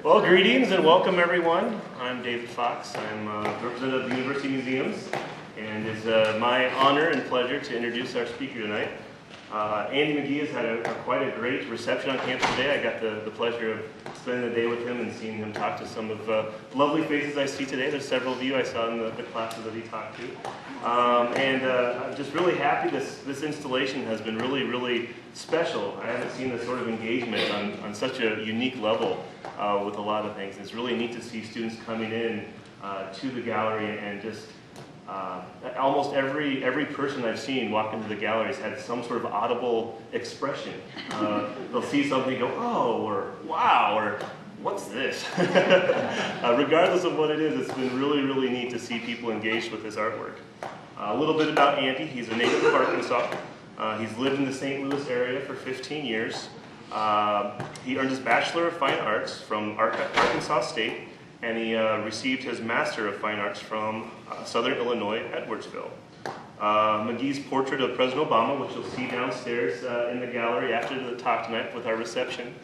Well, greetings and welcome everyone. I'm David Fox. I'm representative of the University Museums, and it's my honor and pleasure to introduce our speaker tonight. Andy Magee has had quite a great reception on campus today. I got the pleasure of spending the day with him and seeing him talk to some of the lovely faces I see today. There's several of you I saw in the classes that he talked to. I'm just really happy this installation has been really special. I haven't seen this sort of engagement on such a unique level with a lot of things. It's really neat to see students coming in to the gallery and just almost every person I've seen walk into the gallery has had some sort of audible expression. They'll see something and go, oh, or wow, or what's this? Regardless of what it is, it's been really neat to see people engaged with this artwork. A little bit about Andy. He's a native of Arkansas. He's lived in the St. Louis area for 15 years. He earned his Bachelor of Fine Arts from Arkansas State, and he received his Master of Fine Arts from Southern Illinois, Edwardsville. Mcgee's portrait of President Obama, which you'll see downstairs in the gallery after the talk tonight with our reception,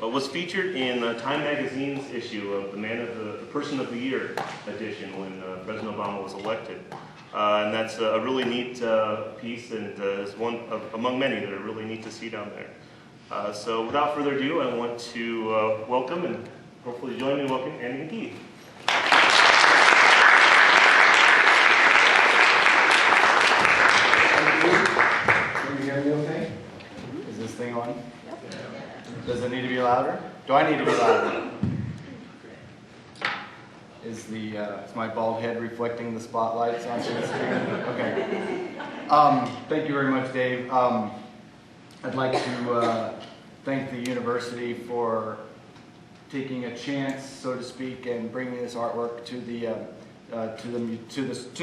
was featured in Time Magazine's issue of the Person of the Year edition when President Obama was elected. And that's a really neat piece, and is one among many that are really neat to see down there. So without further ado, I want to welcome and hopefully join me in welcoming Andy Magee. Can you hear me okay? Is this thing on? Does it need to be louder? Do I need to be louder? Is my bald head reflecting the spotlights onto the screen? Okay. Thank you very much, Dave. I'd like to thank the university for taking a chance, so to speak, and bringing this artwork to the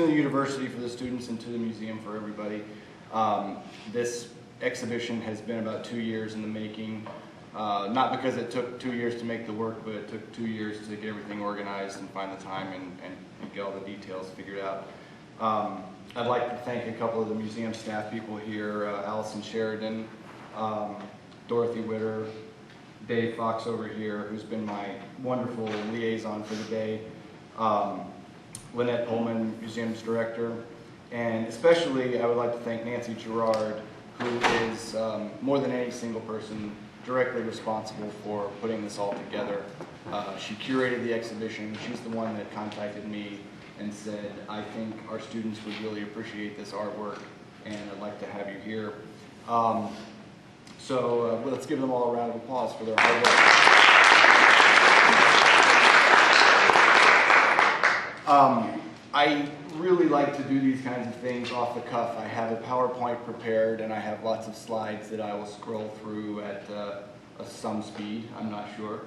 university for the students and to the museum for everybody. This exhibition has been about 2 years in the making. Not because it took 2 years to make the work, but it took 2 years to get everything organized and find the time and get all the details figured out. I'd like to thank a couple of the museum staff people here, Allison Sheridan, Dorothy Witter, Dave Fox over here, who's been my wonderful liaison for the day, Lynette Pullman, museum's director, and especially I would like to thank Nancy Gerard, who is more than any single person directly responsible for putting this all together. She curated the exhibition. She's the one that contacted me and said, I think our students would really appreciate this artwork and I'd like to have you here. So let's give them all a round of applause for their hard work. I really like to do these kinds of things off the cuff. I have a PowerPoint prepared and I have lots of slides that I will scroll through at some speed, I'm not sure.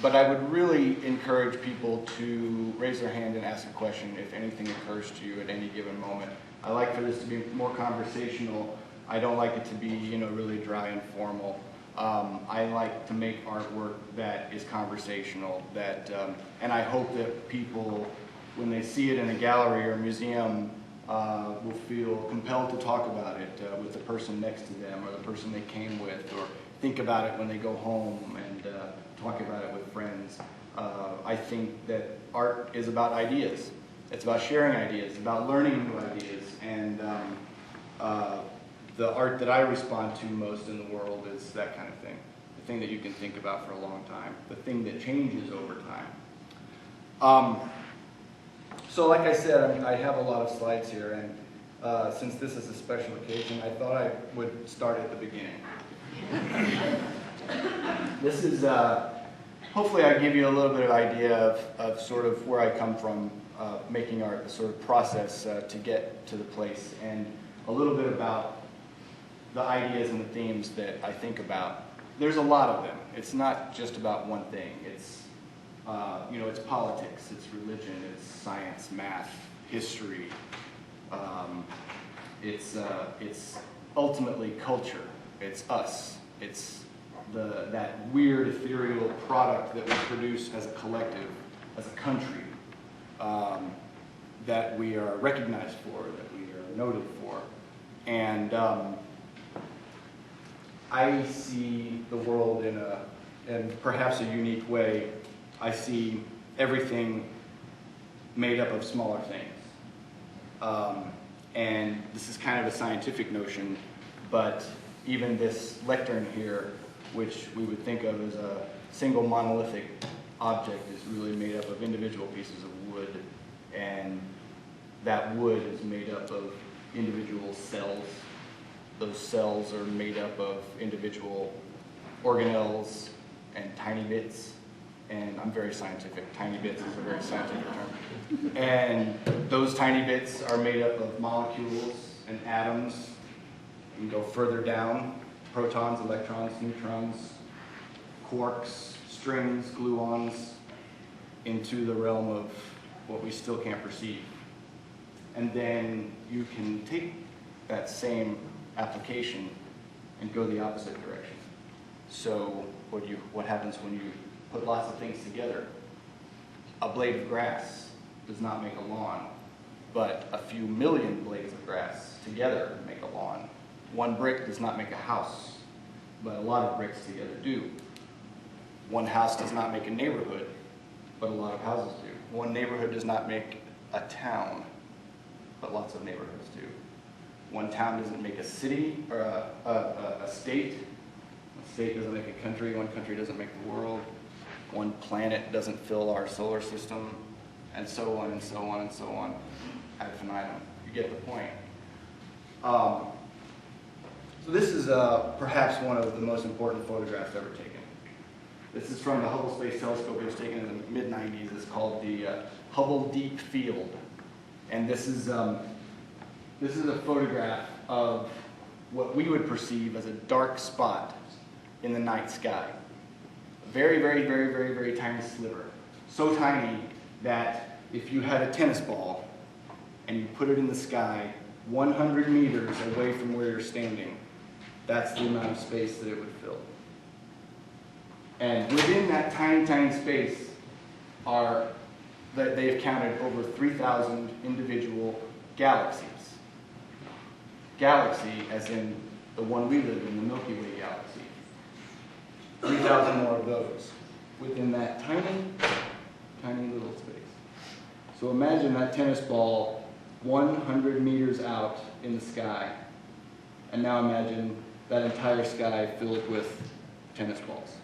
But I would really encourage people to raise their hand and ask a question if anything occurs to you at any given moment. I like for this to be more conversational. I don't like it to be, really dry and formal. I like to make artwork that is conversational, and I hope that people, when they see it in a gallery or a museum, will feel compelled to talk about it with the person next to them or the person they came with, or think about it when they go home and talk about it with friends. I think that art is about ideas. It's about sharing ideas, it's about learning new ideas, and the art that I respond to most in the world is that kind of thing. The thing that you can think about for a long time, the thing that changes over time. So like I said, I have a lot of slides here, and since this is a special occasion, I thought I would start at the beginning. This is, hopefully I give you a little bit of idea of sort of where I come from making art, the sort of process to get to the place, and a little bit about the ideas and the themes that I think about. There's a lot of them. It's not just about one thing. It's it's politics, it's religion, it's science, math, history. It's ultimately culture. It's us. It's that weird ethereal product that we produce as a collective, as a country, that we are recognized for, that we are noted for. And I see the world in and perhaps a unique way, I see everything made up of smaller things. And this is kind of a scientific notion, but even this lectern here, which we would think of as a single monolithic object, is really made up of individual pieces of wood, and that wood is made up of individual cells. Those cells are made up of individual organelles and tiny bits, and I'm very scientific. Tiny bits is a very scientific term. And those tiny bits are made up of molecules and atoms. You can go further down: protons, electrons, neutrons, quarks, strings, gluons, into the realm of what we still can't perceive. And then you can take that same application and go the opposite direction. So what happens when you put lots of things together? A blade of grass does not make a lawn, but a few million blades of grass together make a lawn. One brick does not make a house, but a lot of bricks together do. One house does not make a neighborhood, but a lot of houses do. One neighborhood does not make a town, but lots of neighborhoods do. One town doesn't make a city or a state. A state doesn't make a country. One country doesn't make the world. One planet doesn't fill our solar system, and so on and so on and so on ad infinitum. You get the point. So this is perhaps one of the most important photographs ever taken. This is from the Hubble Space Telescope. It was taken in the mid-90s. It's called the Hubble Deep Field. And this is a photograph of what we would perceive as a dark spot in the night sky. A very, very, very, very, very tiny sliver. So tiny that if you had a tennis ball and you put it in the sky 100 meters away from where you're standing, that's the amount of space that it would fill. And within that tiny, tiny space are, that they have counted over 3,000 individual galaxies. Galaxy as in the one we live in, the Milky Way galaxy. 3,000 more of those within that tiny, tiny little space. So imagine that tennis ball 100 meters out in the sky, and now imagine that entire sky filled with tennis balls.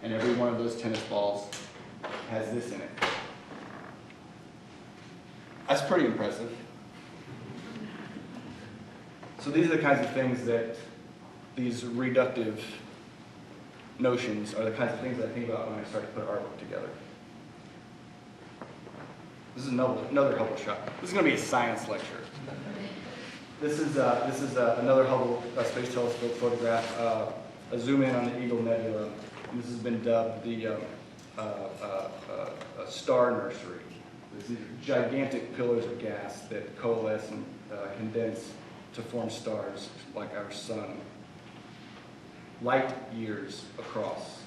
And every one of those tennis balls has this in it. That's pretty impressive. So these are the kinds of things that these reductive notions are the kinds of things that I think about when I start to put artwork together. This is another Hubble shot. This is going to be a science lecture. This is another Hubble Space Telescope photograph, a zoom in on the Eagle Nebula. And this has been dubbed the star nursery. These gigantic pillars of gas that coalesce and condense to form stars like our sun, light years across.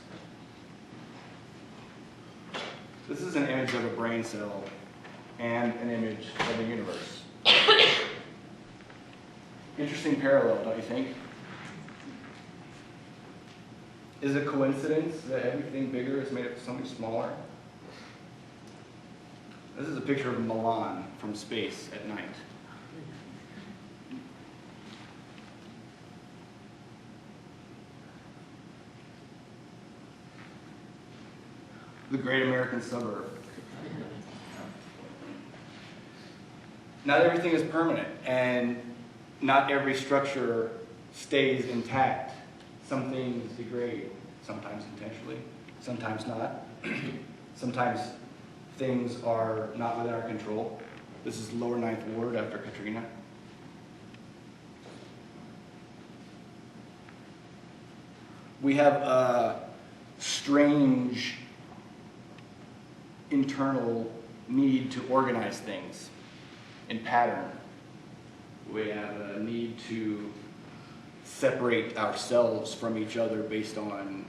This is an image of a brain cell and an image of the universe. Interesting parallel, don't you think? Is it a coincidence that everything bigger is made up of something smaller? This is a picture of Milan from space at night. The great American suburb. Not everything is permanent, and not every structure stays intact. Some things degrade, sometimes intentionally, sometimes not. Sometimes things are not within our control. This is Lower Ninth Ward after Katrina. We have a strange internal need to organize things in pattern. We have a need to separate ourselves from each other based on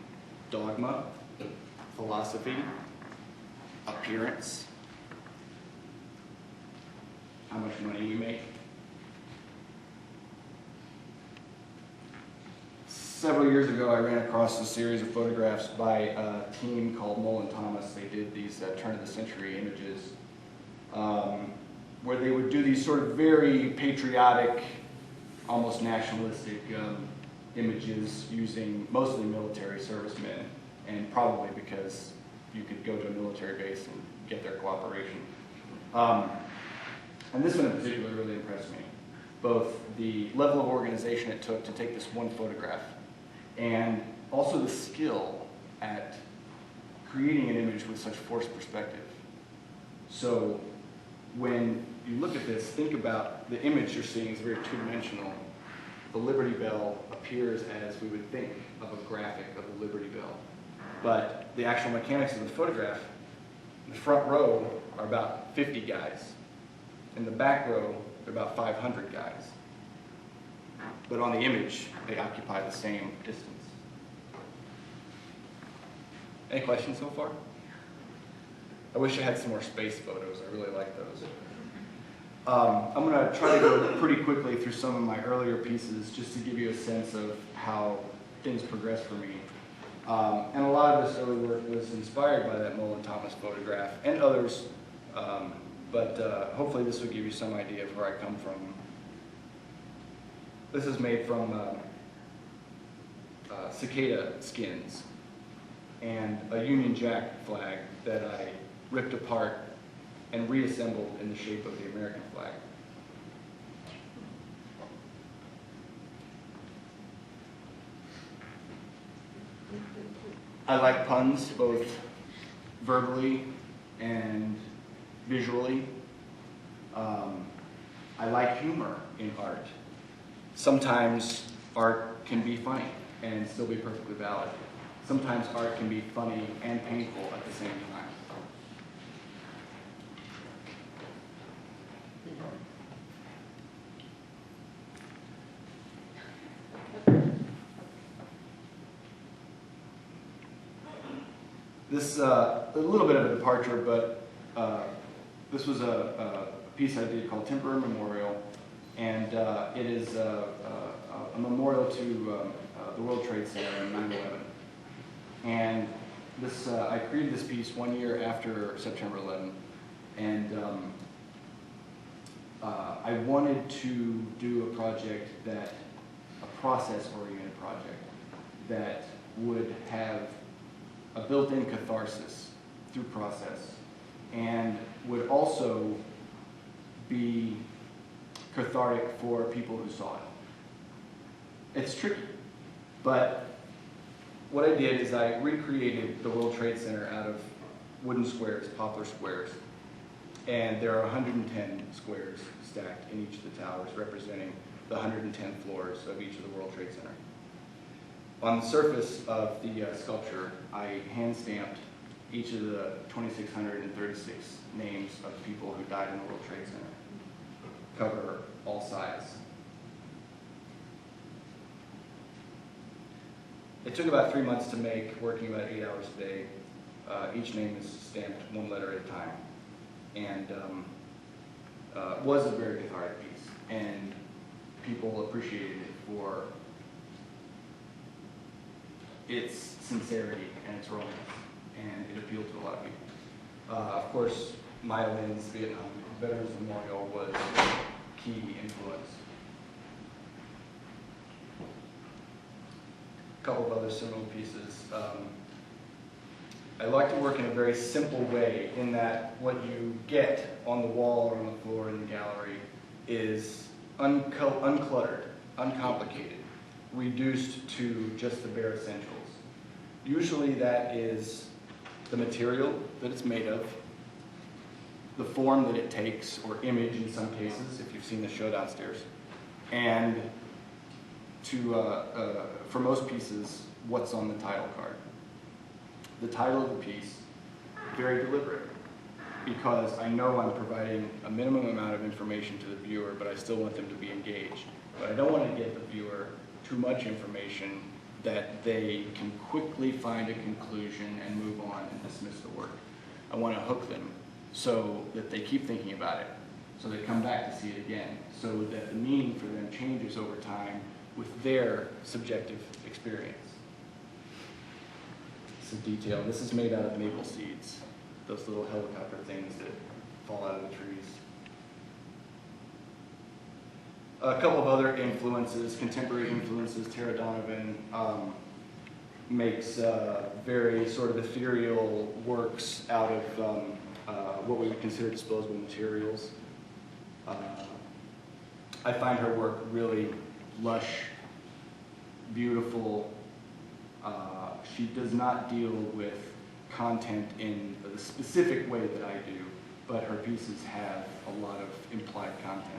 dogma, philosophy, appearance, how much money we make. several years ago, I ran across a series of photographs by a team called Mullen Thomas. They did these turn-of-the-century images where they would do these sort of very patriotic, almost nationalistic images using mostly military servicemen, and probably because you could go to a military base and get their cooperation. And this one in particular really impressed me. Both the level of organization it took to take this one photograph and also the skill at creating an image with such forced perspective. So when you look at this, think about the image you're seeing is very two-dimensional. The Liberty Bell appears as we would think of a graphic of a Liberty Bell. But the actual mechanics of the photograph, the front row are about 50 guys. In the back row, they're about 500 guys. But on the image, they occupy the same distance. Any questions so far? I wish I had some more space photos. I really like those. I'm going to try to go pretty quickly through some of my earlier pieces just to give you a sense of how things progressed for me. And a lot of this early work was inspired by that Mullen Thomas photograph and others, but hopefully this will give you some idea of where I come from. This is made from cicada skins and a Union Jack flag that I ripped apart and reassembled in the shape of the American flag. I like puns, both verbally and visually. I like humor in art. Sometimes art can be funny and still be perfectly valid. Sometimes art can be funny and painful at the same time. This is a little bit of a departure, but this was a piece I did called Temporary Memorial, and it is a memorial to the World Trade Center in 9/11. And this, I created this piece 1 year after September 11, and I wanted to do a project a process-oriented project that would have a built-in catharsis through process, and would also be cathartic for people who saw it. It's tricky, but what I did is I recreated the World Trade Center out of wooden squares, poplar squares, and there are 110 squares stacked in each of the towers, representing the 110 floors of each of the World Trade Center. On the surface of the sculpture, I hand-stamped each of the 2,636 names of people who died in the World Trade Center. Cover all sides. It took about 3 months to make, working about 8 hours a day. Each name is stamped one letter at a time. And was a very cathartic piece. And people appreciated it for its sincerity and its romance. And it appealed to a lot of people. Of course, Maya Lin's Vietnam Veterans Memorial was a key influence. A couple of other similar pieces. I like to work in a very simple way in that what you get on the wall or on the floor in the gallery is uncluttered, uncomplicated, reduced to just the bare essentials. Usually that is the material that it's made of, the form that it takes, or image in some cases, if you've seen the show downstairs, and for most pieces, what's on the title card. The title of the piece, very deliberate, because I know I'm providing a minimum amount of information to the viewer, but I still want them to be engaged. But I don't want to give the viewer too much information that they can quickly find a conclusion and move on and dismiss the work. I want to hook them so that they keep thinking about it, so they come back to see it again, so that the meaning for them changes over time with their subjective experience. It's a detail. This is made out of maple seeds, those little helicopter things that fall out of the trees. A couple of other influences, contemporary influences. Tara Donovan makes very sort of ethereal works out of what we would consider disposable materials. I find her work really lush, beautiful. She does not deal with content in the specific way that I do, but her pieces have a lot of implied content.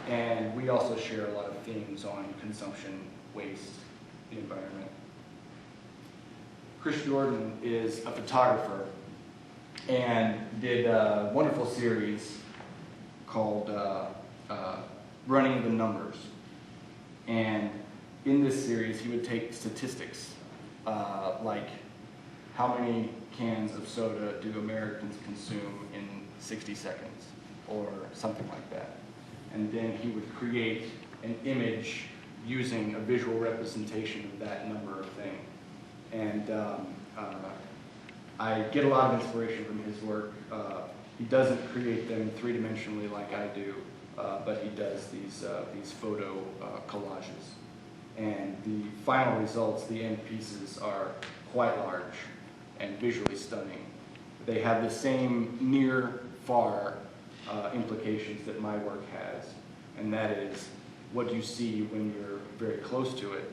And we also share a lot of themes on consumption, waste, the environment. Chris Jordan is a photographer and did a wonderful series called Running the Numbers. And in this series, he would take statistics, like how many cans of soda do Americans consume in 60 seconds, or something like that. And then he would create an image using a visual representation of that number of thing. And I get a lot of inspiration from his work. He doesn't create them three-dimensionally like I do, but he does these photo collages. And the final results, the end pieces, are quite large and visually stunning. They have the same near-far implications that my work has, and that is, what do you see when you're very close to it,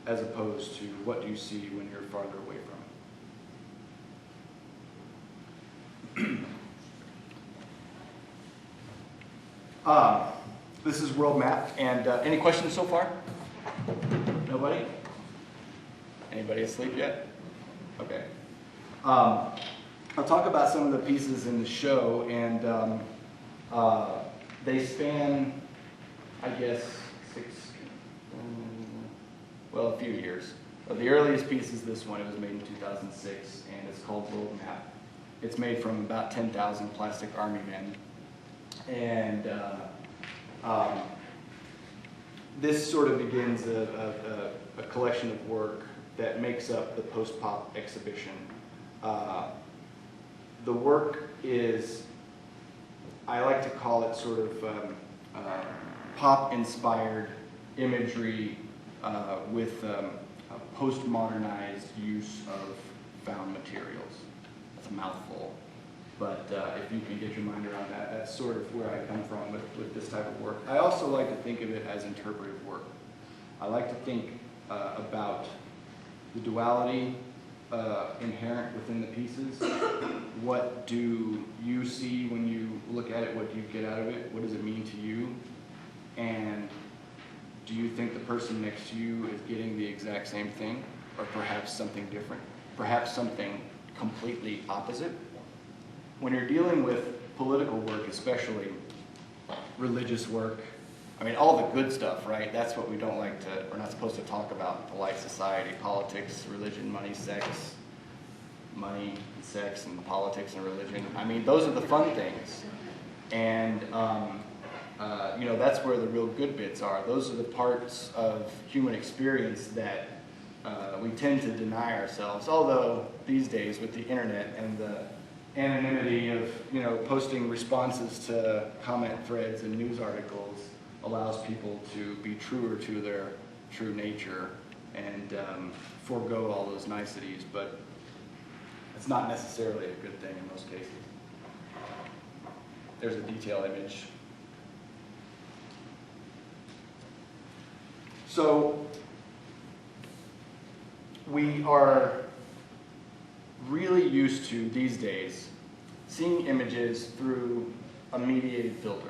as opposed to what do you see when you're farther away from it. This is world map, and any questions so far? Nobody? Anybody asleep yet? Okay. I'll talk about some of the pieces in the show, and they span, I guess, a few years. The earliest piece is this one. It was made in 2006, and it's called World Map. It's made from about 10,000 plastic army men. And this sort of begins a collection of work that makes up the post-pop exhibition. The work is, I like to call it sort of pop-inspired imagery with a post-modernized use of found materials. That's a mouthful, but if you can get your mind around that, that's sort of where I come from with this type of work. I also like to think of it as interpretive work. I like to think about the duality inherent within the pieces. What do you see when you look at it? What do you get out of it? What does it mean to you? And do you think the person next to you is getting the exact same thing, or perhaps something different? Perhaps something completely opposite? When you're dealing with political work, especially religious work, I mean, all the good stuff, right? That's what we don't like to, we're not supposed to talk about in polite society. Politics, religion, money, sex, money, and sex, and politics and religion. I mean, those are the fun things. And, you know, that's where the real good bits are. Those are the parts of human experience that we tend to deny ourselves. Although, these days, with the internet and the anonymity of, you know, posting responses to comment threads and news articles allows people to be truer to their true nature and forego all those niceties, but it's not necessarily a good thing in most cases. There's a detail image. So we are really used to, these days, seeing images through a mediated filter.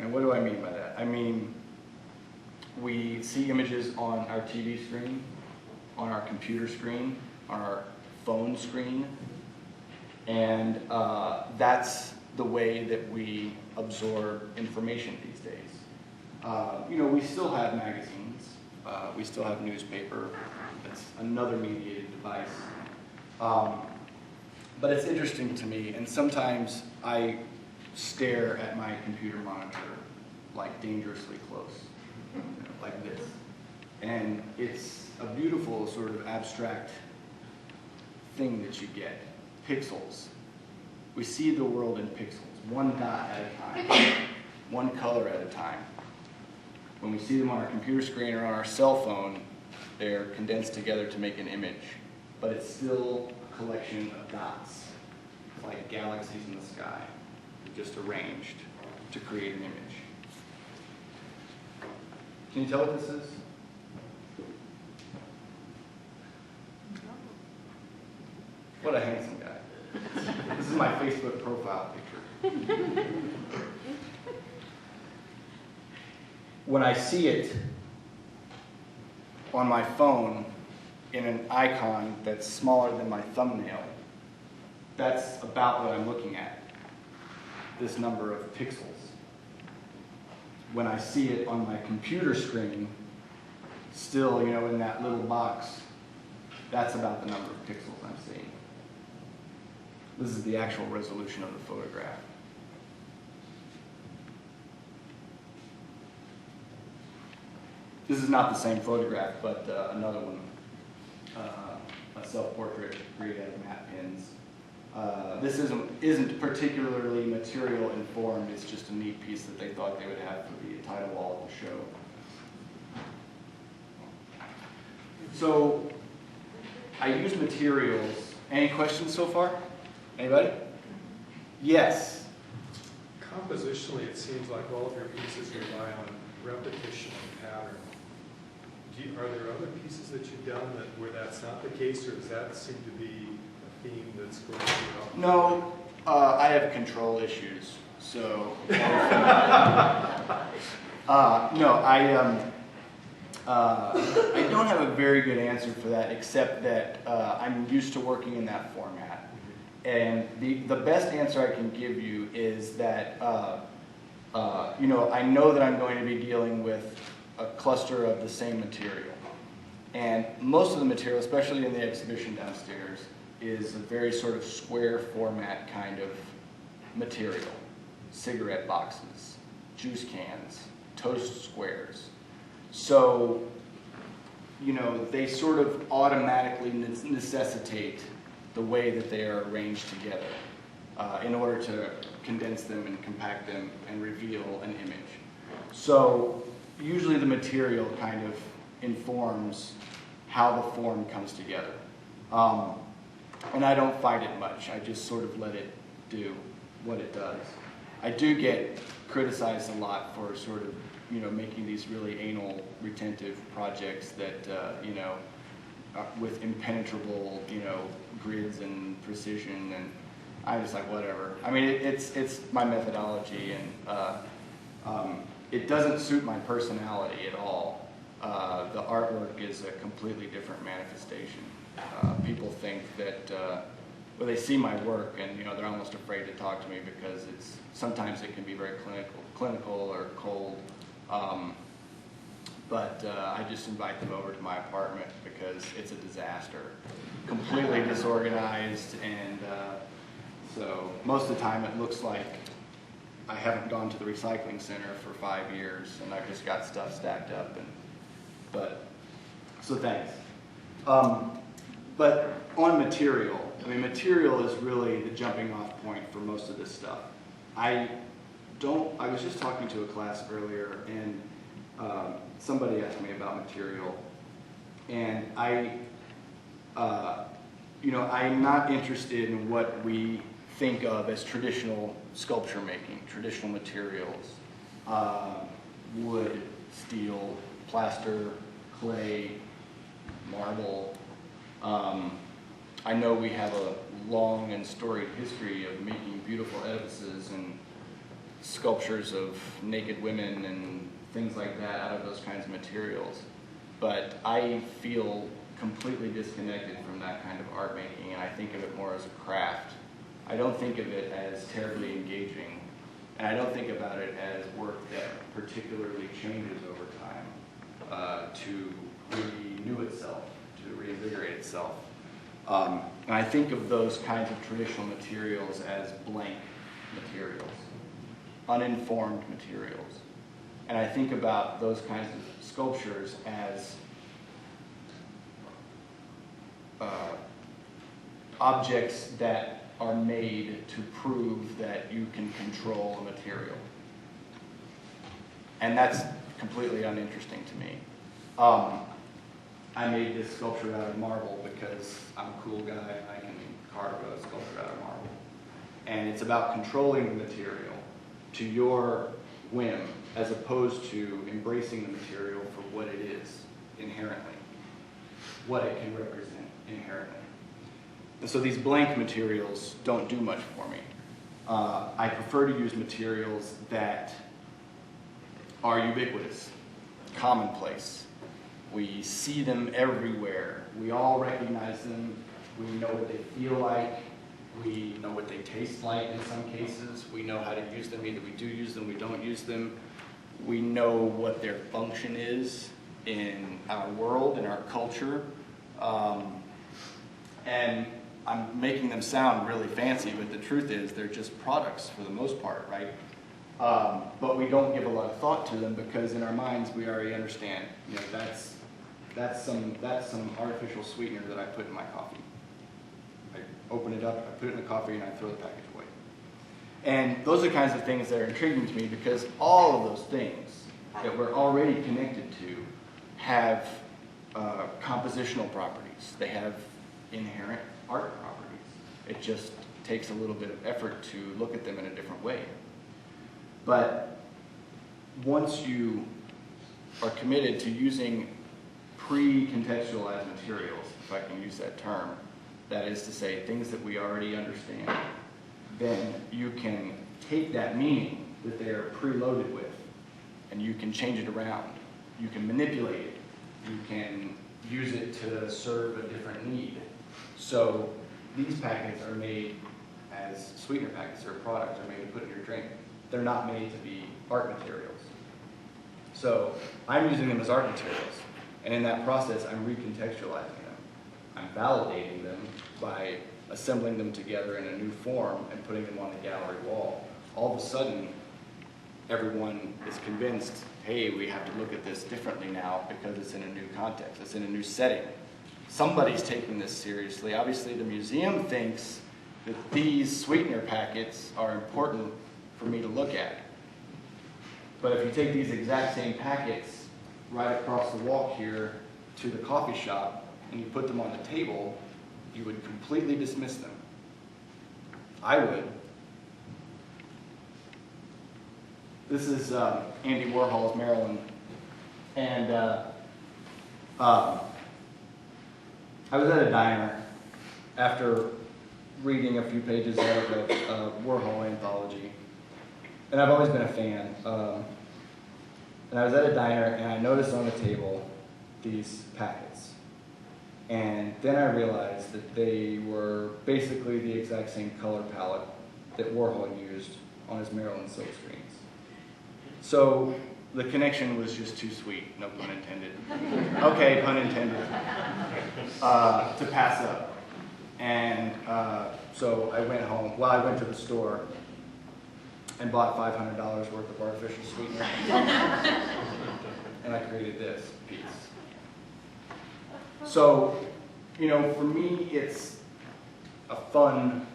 And what do I mean by that? I mean, we see images on our TV screen, on our computer screen, on our phone screen, and that's the way that we absorb information these days. You know, we still have magazines, we still have newspaper. That's another mediated device. But it's interesting to me, and sometimes I stare at my computer monitor like dangerously close. like this. And it's a beautiful sort of abstract thing that you get. Pixels. We see the world in pixels, one dot at a time, one color at a time. When we see them on our computer screen or on our cell phone, they're condensed together to make an image. But it's still a collection of dots, like galaxies in the sky, just arranged to create an image. Can you tell what this is? What a handsome guy. This is my Facebook profile picture. When I see it on my phone in an icon that's smaller than my thumbnail, that's about what I'm looking at, this number of pixels. When I see it on my computer screen, still, in that little box, that's about the number of pixels I'm seeing. This is the actual resolution of the photograph. This is not the same photograph, but another one, a self-portrait created out of matte pens. This isn't particularly material informed, it's just a neat piece that they thought they would have for the title wall of the show. So, I use materials. Any questions so far? Anybody? Yes? Compositionally, it seems like all of your pieces rely on repetition and pattern. Are there other pieces that you've done where that's not the case, or does that seem to be a theme that's going throughout? No, I have control issues, so. No, I don't have a very good answer for that, except that I'm used to working in that format. And the best answer I can give you is that, I know that I'm going to be dealing with a cluster of the same material. And most of the material, especially in the exhibition downstairs, is a very sort of square format kind of material. Cigarette boxes, juice cans, toast squares. So, they sort of automatically necessitate the way that they are arranged together in order to condense them and compact them and reveal an image. So, usually the material kind of informs how the form comes together. And I don't fight it much. I just sort of let it do what it does. I do get criticized a lot for sort of, making these really anal, retentive projects that, with impenetrable, grids and precision, and I'm just like, whatever. I mean, it's my methodology, and it doesn't suit my personality at all. The artwork is a completely different manifestation. People think that, they see my work and they're almost afraid to talk to me because sometimes it can be very clinical or cold. But I just invite them over to my apartment because it's a disaster, completely disorganized, and so most of the time it looks like I haven't gone to the recycling center for 5 years and I've just got stuff stacked up. So thanks. But on material, material is really the jumping off point for most of this stuff. I was just talking to a class earlier, and somebody asked me about material, and I'm not interested in what we think of as traditional sculpture making, traditional materials, wood, steel, plaster, clay, marble. I know we have a long and storied history of making beautiful edifices and sculptures of naked women and things like that out of those kinds of materials. But I feel completely disconnected from that kind of art making, and I think of it more as a craft. I don't think of it as terribly engaging, and I don't think about it as work that particularly changes over time to renew itself, to reinvigorate itself. And I think of those kinds of traditional materials as blank materials, uninformed materials. And I think about those kinds of sculptures as objects that are made to prove that you can control a material. And that's completely uninteresting to me. I made this sculpture out of marble because I'm a cool guy and I can carve a sculpture out of marble. And it's about controlling the material to your whim as opposed to embracing the material for what it is inherently, what it can represent inherently. And so these blank materials don't do much for me. I prefer to use materials that are ubiquitous, commonplace. We see them everywhere. We all recognize them. We know what they feel like. We know what they taste like in some cases. We know how to use them. Either we do use them, we don't use them. We know what their function is in our world, in our culture. And I'm making them sound really fancy, but the truth is they're just products for the most part, right? But we don't give a lot of thought to them because in our minds we already understand, you know, that's some artificial sweetener that I put in my coffee. I open it up, I put it in the coffee, and I throw the package away. And those are the kinds of things that are intriguing to me because all of those things that we're already connected to have compositional properties. They have inherent art properties. It just takes a little bit of effort to look at them in a different way. But once you are committed to using pre-contextualized materials, if I can use that term, that is to say things that we already understand, then you can take that meaning that they're preloaded with and you can change it around. You can manipulate it. You can use it to serve a different need. So these packets are made as sweetener packets or products are made to put in your drink. They're not made to be art materials. So I'm using them as art materials. And in that process, I'm recontextualizing them. I'm validating them by assembling them together in a new form and putting them on the gallery wall. All of a sudden, everyone is convinced, hey, we have to look at this differently now because it's in a new context, it's in a new setting. Somebody's taking this seriously. Obviously, the museum thinks that these sweetener packets are important for me to look at. But if you take these exact same packets right across the walk here to the coffee shop and you put them on the table, you would completely dismiss them. I would. This is Andy Warhol's Maryland. And I was at a diner after reading a few pages out of a Warhol anthology. And I've always been a fan. And I was at a diner and I noticed on the table these packets. And then I realized that they were basically the exact same color palette that Warhol used on his Maryland silk screens. So the connection was just too sweet, no pun intended. Okay, pun intended. To pass up. And so I went home, well, I went to the store and bought $500 worth of artificial sweetener. And I created this piece. So, you know, for me, it's a fun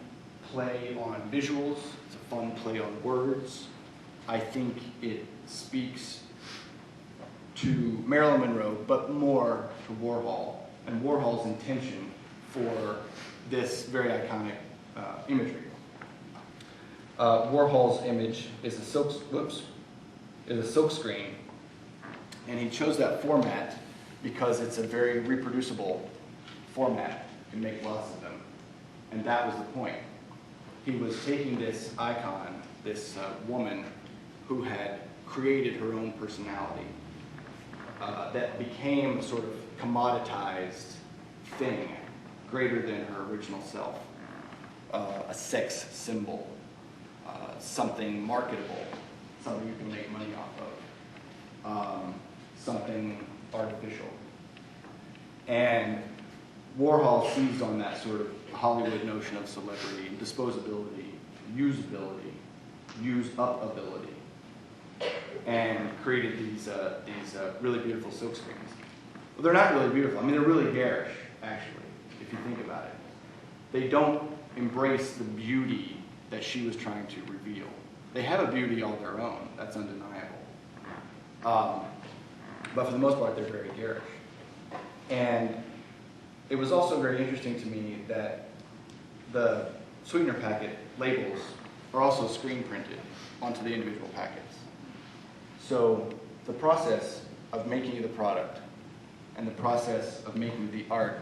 play on visuals. It's a fun play on words. I think it speaks to Marilyn Monroe, but more to Warhol, and Warhol's intention for this very iconic imagery. Warhol's image is a silk screen, and he chose that format because it's a very reproducible format. You can make lots of them, and that was the point. He was taking this icon, this woman who had created her own personality that became a sort of commoditized thing, greater than her original self, a sex symbol, something marketable, something you can make money off of, something artificial. And Warhol seized on that sort of Hollywood notion of celebrity, disposability, usability, use-up ability. and created these really beautiful silk screens. Well, they're not really beautiful. I mean, they're really garish, actually, if you think about it. They don't embrace the beauty that she was trying to reveal. They have a beauty all their own. That's undeniable. But for the most part, they're very garish. And it was also very interesting to me that the sweetener packet labels are also screen printed onto the individual packets. So the process of making the product and the process of making the art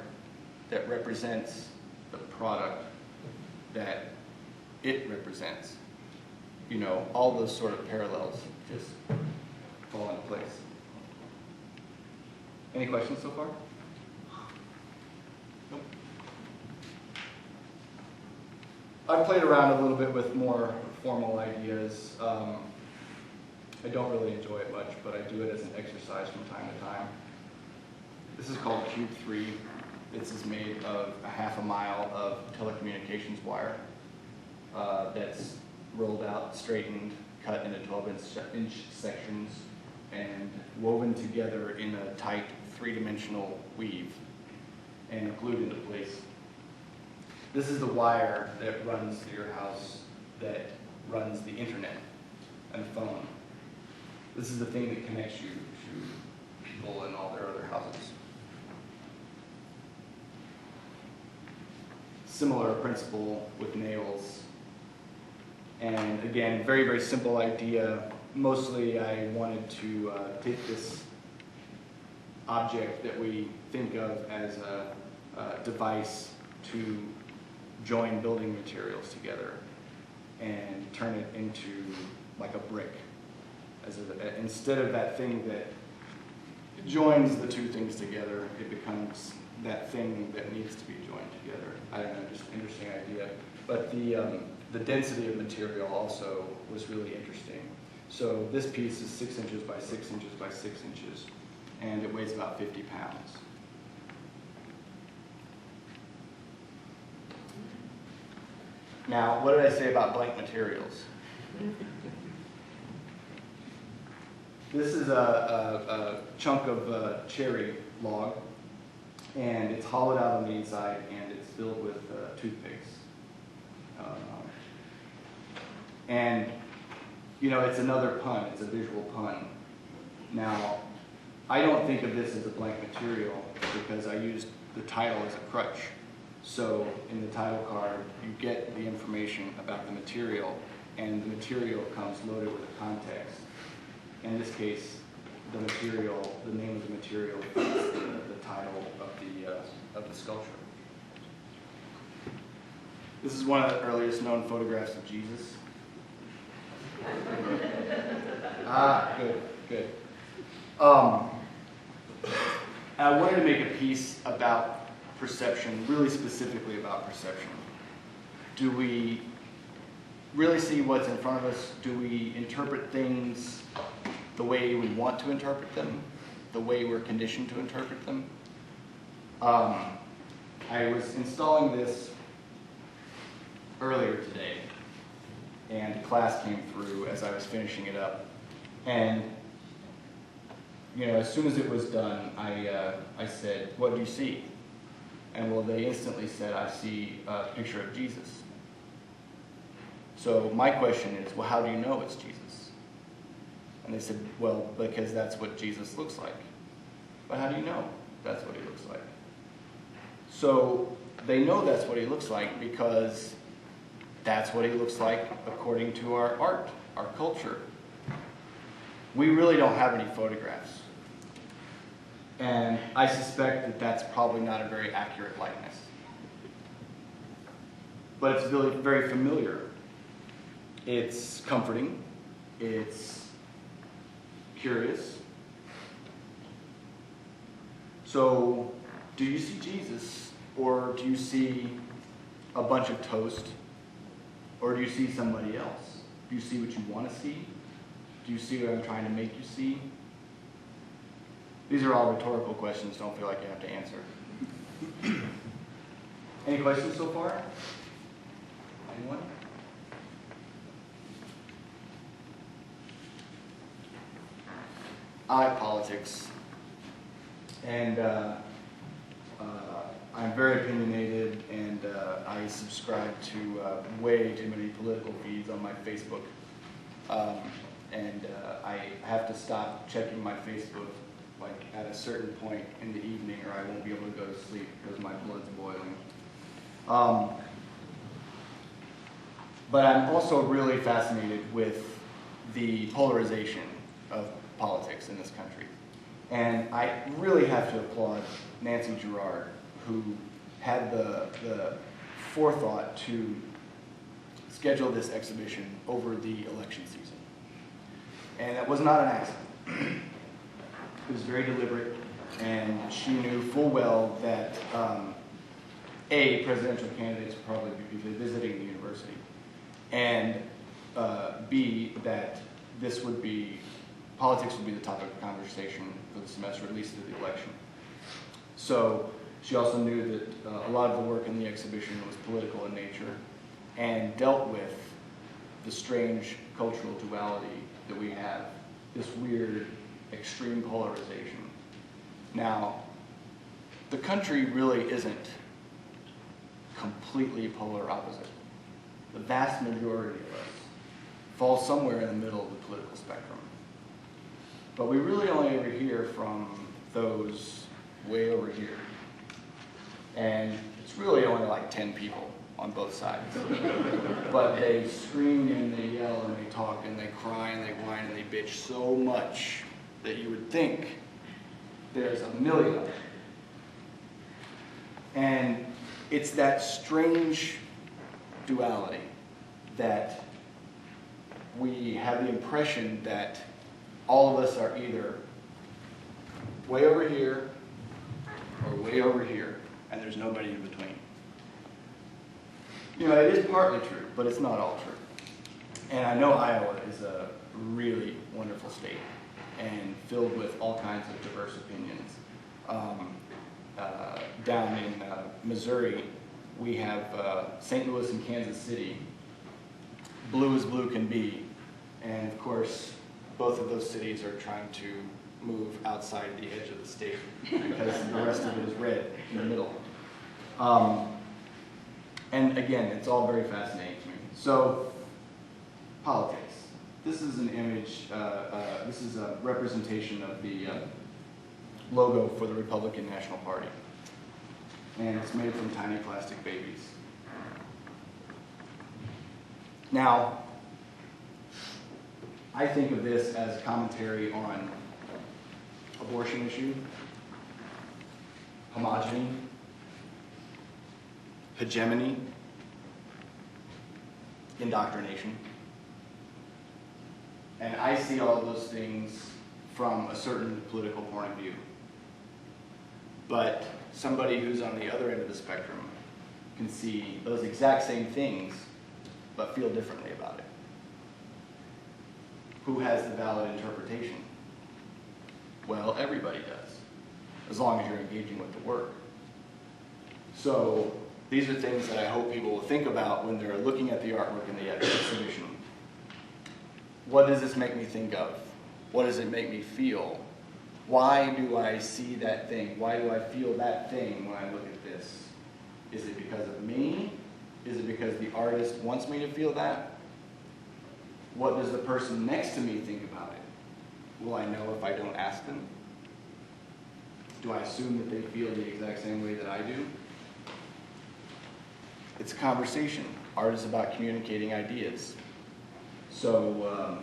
that represents the product that it represents, you know, all those sort of parallels just fall into place. Any questions so far? Nope. I've played around a little bit with more formal ideas. I don't really enjoy it much, but I do it as an exercise from time to time. This is called Cube 3. This is made of a half a mile of telecommunications wire that's rolled out, straightened, cut into 12-inch sections, and woven together in a tight three-dimensional weave and glued into place. This is the wire that runs through your house, that runs the internet and the phone. This is the thing that connects you to people and all their other houses. Similar principle with nails. And again, very, very simple idea. Mostly I wanted to take this object that we think of as a device to join building materials together and turn it into like a brick. Instead of that thing that joins the two things together, it becomes that thing that needs to be joined together. I don't know, just an interesting idea. But the density of material also was really interesting. So this piece is 6 inches by 6 inches by 6 inches, and it weighs about 50 pounds. Now, what did I say about blank materials? This is a chunk of cherry log, and it's hollowed out on the inside, and it's filled with toothpicks. And, you know, it's another pun. It's a visual pun. Now, I don't think of this as a blank material because I used the title as a crutch. So in the title card, you get the information about the material, and the material comes loaded with a context. In this case, the material, the name of the material is the title of the sculpture. This is one of the earliest known photographs of Jesus. Good. I wanted to make a piece about perception, really specifically about perception. Do we really see what's in front of us? Do we interpret things the way we want to interpret them? The way we're conditioned to interpret them? I was installing this earlier today, and class came through as I was finishing it up. And, you know, as soon as it was done, I said, "What do you see?" And well, they instantly said, "I see a picture of Jesus." So my question is, well, how do you know it's Jesus? And they said, well, because that's what Jesus looks like. But how do you know that's what he looks like? So they know that's what he looks like because that's what he looks like according to our art, our culture. We really don't have any photographs. And I suspect that that's probably not a very accurate likeness. But it's really very familiar. It's comforting. It's curious. So, do you see Jesus, or do you see a bunch of toast, or do you see somebody else? Do you see what you want to see? Do you see what I'm trying to make you see? These are all rhetorical questions. Don't feel like you have to answer. Any questions so far? Anyone? I like politics, and I'm very opinionated, and I subscribe to way too many political feeds on my Facebook, and I have to stop checking my Facebook like at a certain point in the evening, or I won't be able to go to sleep because my blood's boiling. But I'm also really fascinated with the polarization of politics in this country. And I really have to applaud Nancy Gerard, who had the forethought to schedule this exhibition over the election season. And that was not an accident. It was very deliberate, and she knew full well that A, presidential candidates would probably be visiting the university, and B, that this would be, politics would be the topic of conversation for the semester, at least through the election. So she also knew that a lot of the work in the exhibition was political in nature and dealt with the strange cultural duality that we have, this weird extreme polarization. Now, the country really isn't completely polar opposite. The vast majority of us fall somewhere in the middle of the political spectrum. But we really only ever hear from those way over here. And it's really only like 10 people on both sides. But they scream and they yell and they talk and they cry and they whine and they bitch so much that you would think there's a million of them. And it's that strange duality that we have the impression that all of us are either way over here or way over here, and there's nobody in between. You know, it is partly true, but it's not all true. And I know Iowa is a really wonderful state and filled with all kinds of diverse opinions. Down in Missouri, we have St. Louis and Kansas City, blue as blue can be. And of course, both of those cities are trying to move outside the edge of the state because the rest of it is red in the middle. And again, it's all very fascinating to me. So, politics. This is an image, this is a representation of the logo for the Republican National Party. And it's made from tiny plastic babies. Now, I think of this as commentary on abortion issue, homogeny, hegemony, indoctrination. And I see all of those things from a certain political point of view. But somebody who's on the other end of the spectrum can see those exact same things, but feel differently about it. Who has the valid interpretation? Well, everybody does, as long as you're engaging with the work. So these are things that I hope people will think about when they're looking at the artwork in the exhibition. What does this make me think of? What does it make me feel? Why do I see that thing? Why do I feel that thing when I look at this? Is it because of me? Is it because the artist wants me to feel that? What does the person next to me think about it? Will I know if I don't ask them? Do I assume that they feel the exact same way that I do? It's a conversation. Art is about communicating ideas. So,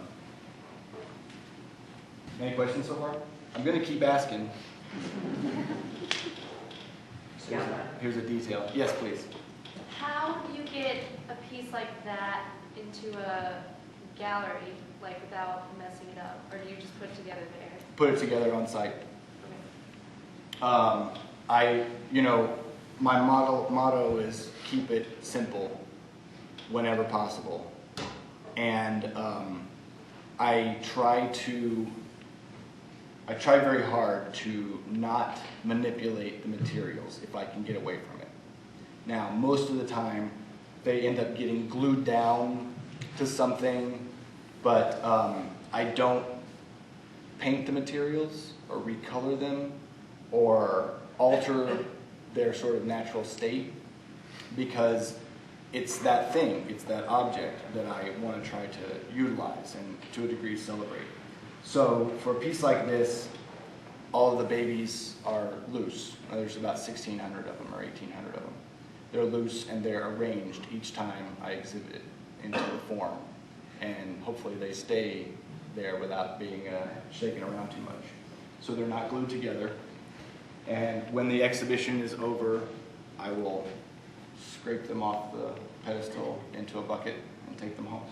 any questions so far? I'm going to keep asking. So here's a detail. Yes, please. How do you get a piece like that into a gallery, like without messing it up? Or do you just put it together there? Put it together on site. Okay. My motto is keep it simple whenever possible. And I try very hard to not manipulate the materials if I can get away from it. Now, most of the time, they end up getting glued down to something, but I don't paint the materials or recolor them or alter their sort of natural state, because it's that thing, it's that object that I want to try to utilize and to a degree celebrate. So for a piece like this, all of the babies are loose. There's about 1,600 of them or 1,800 of them. They're loose and they're arranged each time I exhibit it into the form. And hopefully they stay there without being shaken around too much. So they're not glued together. And when the exhibition is over, I will scrape them off the pedestal into a bucket and take them home.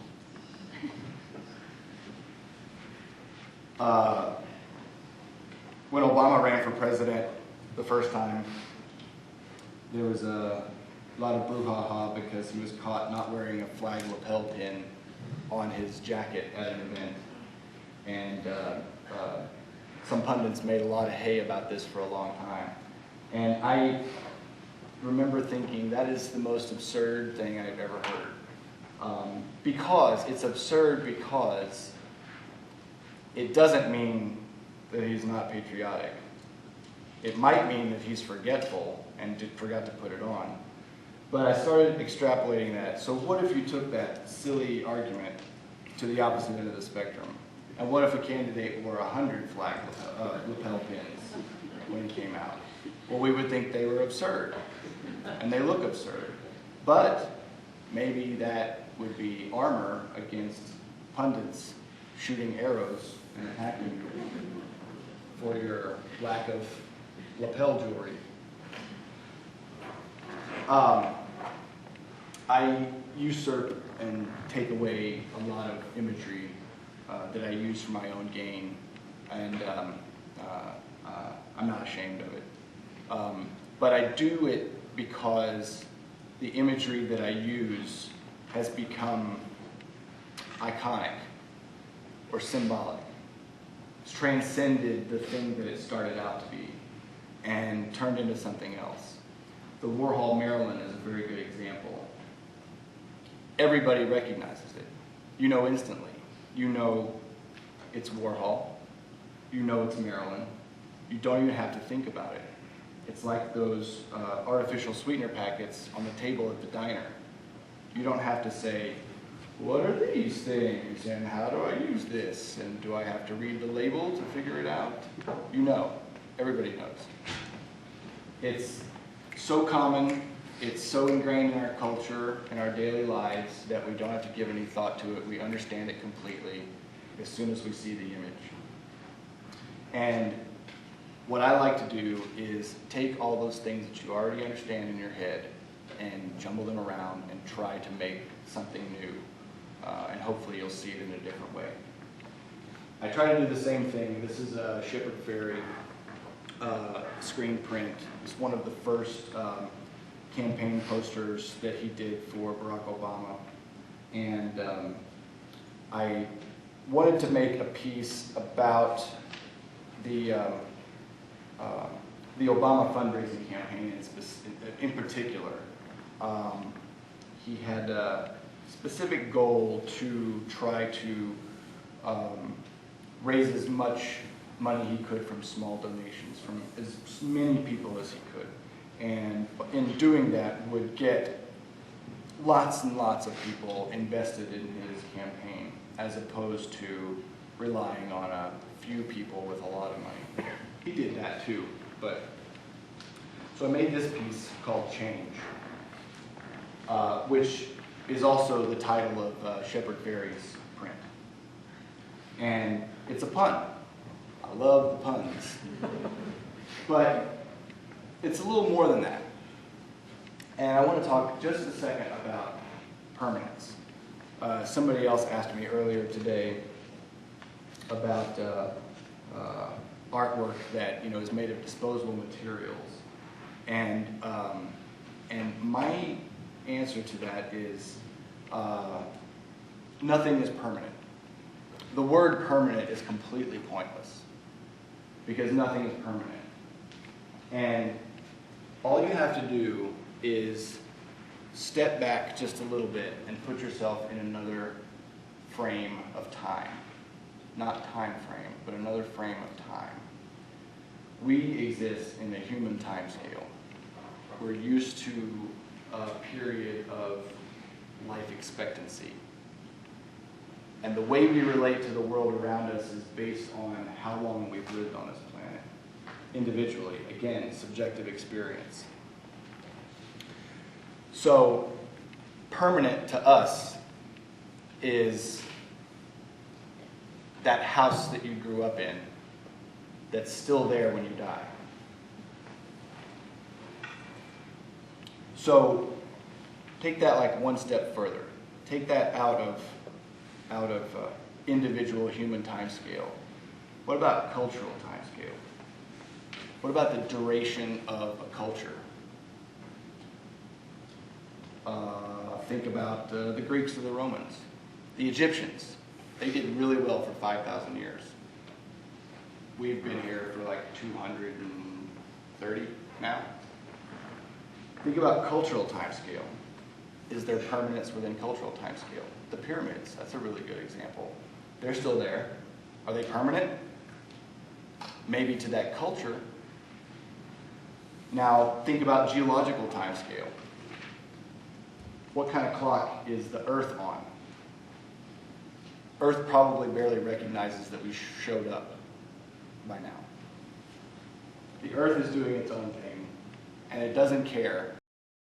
When Obama ran for president the first time, there was a lot of brouhaha because he was caught not wearing a flag lapel pin on his jacket at an event. And some pundits made a lot of hay about this for a long time. And I remember thinking, that is the most absurd thing I've ever heard. Because it's absurd because it doesn't mean that he's not patriotic. It might mean that he's forgetful and forgot to put it on. But I started extrapolating that. So what if you took that silly argument to the opposite end of the spectrum? And what if a candidate wore 100 flag lapel pins when he came out? Well, we would think they were absurd, and they look absurd. But maybe that would be armor against pundits shooting arrows and attacking you for your lack of lapel jewelry. I usurp and take away a lot of imagery that I use for my own gain, and I'm not ashamed of it. But I do it because the imagery that I use has become iconic or symbolic. It's transcended the thing that it started out to be and turned into something else. The Warhol Maryland is a very good example. Everybody recognizes it. You know instantly. You know it's Warhol. You know it's Maryland. You don't even have to think about it. It's like those artificial sweetener packets on the table at the diner. You don't have to say, what are these things, and how do I use this, and do I have to read the label to figure it out? You know. Everybody knows. It's so common, it's so ingrained in our culture, in our daily lives, that we don't have to give any thought to it. We understand it completely as soon as we see the image. And what I like to do is take all those things that you already understand in your head and jumble them around and try to make something new. And hopefully you'll see it in a different way. I try to do the same thing. This is a Shepard Fairey screen print. It's one of the first campaign posters that he did for Barack Obama. And I wanted to make a piece about the Obama fundraising campaign in particular. He had a specific goal to try to raise as much money he could from small donations, from as many people as he could. And in doing that would get lots and lots of people invested in his campaign, as opposed to relying on a few people with a lot of money. He did that too, but so I made this piece called Change, which is also the title of Shepard Fairey's print. And it's a pun. I love the puns. But it's a little more than that. And I want to talk just a second about permanence. Somebody else asked me earlier today about artwork that is made of disposable materials. And my answer to that is nothing is permanent. The word permanent is completely pointless because nothing is permanent. And all you have to do is step back just a little bit and put yourself in another frame of time. not time frame, but another frame of time. We exist in a human time scale. We're used to a period of life expectancy. And the way we relate to the world around us is based on how long we've lived on this planet. Individually, again, subjective experience. So, permanent to us is that house that you grew up in that's still there when you die. So, take that like one step further. Take that out of individual human time scale. What about cultural time scale? What about the duration of a culture? Think about the Greeks or the Romans. The Egyptians, they did really well for 5,000 years. We've been here for like 230 now. Think about cultural time scale. Is there permanence within cultural time scale? The pyramids, that's a really good example. They're still there. Are they permanent? Maybe to that culture. Now, think about geological time scale. What kind of clock is the Earth on? Earth probably barely recognizes that we showed up by now. The Earth is doing its own thing, and it doesn't care